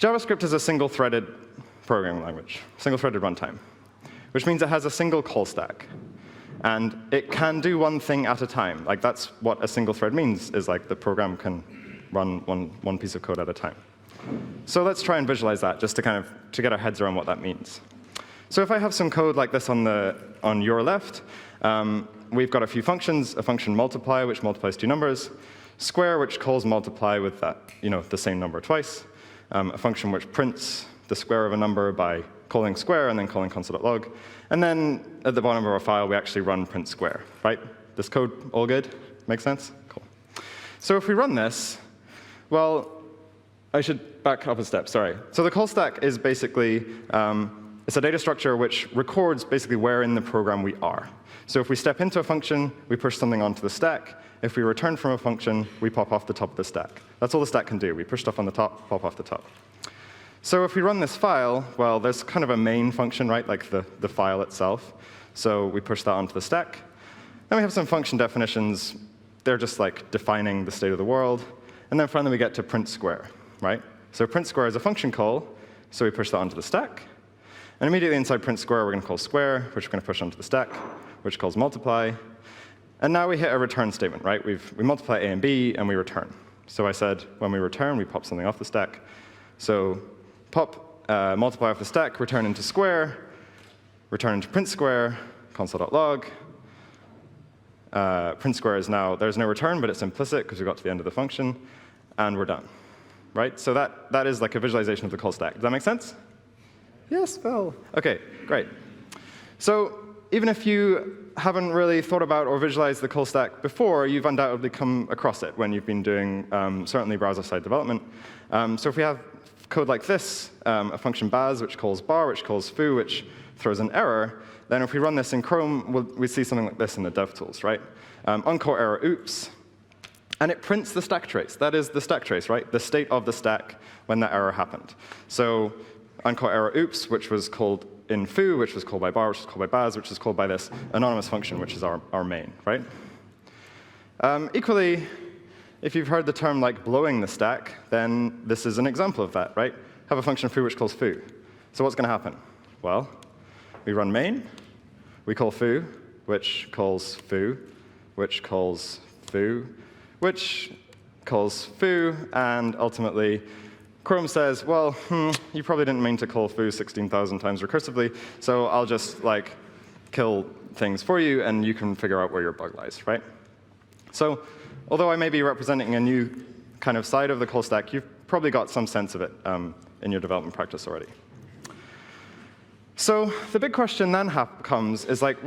JavaScript is a single-threaded programming language, single-threaded runtime, which means it has a single call stack. And it can do one thing at a time. Like, that's what a single thread means, is like the program can run one piece of code at a time. So let's try and visualize that, just to get our heads around what that means. So if I have some code like this on your left, we've got a few functions, a function multiply, which multiplies two numbers, square, which calls multiply with that, the same number twice, a function which prints the square of a number by calling square and then calling console.log. And then at the bottom of our file, we actually run print square, right? This code, all good? Make sense? Cool. So if we run this, well, I should back up a step, sorry. So the call stack is basically, it's a data structure which records basically where in the program we are. So if we step into a function, we push something onto the stack. If we return from a function, we pop off the top of the stack. That's all the stack can do. We push stuff on the top, pop off the top. So if we run this file, well, there's kind of a main function, right, like the file itself. So we push that onto the stack. Then we have some function definitions. They're just like defining the state of the world. And then finally, we get to print square, right? So print square is a function call. So we push that onto the stack. And immediately inside print square, we're going to call square, which we're going to push onto the stack, which calls multiply. And now we hit a return statement, right? We multiply a and b, and we return. So I said when we return, we pop something off the stack. So pop multiply off the stack, return into square, return into print square, console.log. Print square is now, there's no return, but it's implicit because we got to the end of the function, and we're done. Right? So that is like a visualization of the call stack. Does that make sense? Yes, Phil. OK, great. So even if you haven't really thought about or visualized the call stack before, you've undoubtedly come across it when you've been doing certainly browser-side development. So if we have code like this, a function baz, which calls bar, which calls foo, which throws an error, then if we run this in Chrome, we see something like this in the DevTools, right? Uncall error, oops. And it prints the stack trace. That is the stack trace, right? The state of the stack when that error happened. So uncall error, oops, which was called in foo, which was called by bar, which was called by baz, which is called by this anonymous function, which is our main, right? Equally, if you've heard the term like blowing the stack, then this is an example of that, right? Have a function foo which calls foo. So what's going to happen? Well, we run main, we call foo, which calls foo, which calls foo, which calls foo, and ultimately Chrome says, well, you probably didn't mean to call foo 16,000 times recursively, so I'll just like kill things for you, and you can figure out where your bug lies, right? So although I may be representing a new kind of side of the call stack, you've probably got some sense of it in your development practice already. So the big question then comes is like,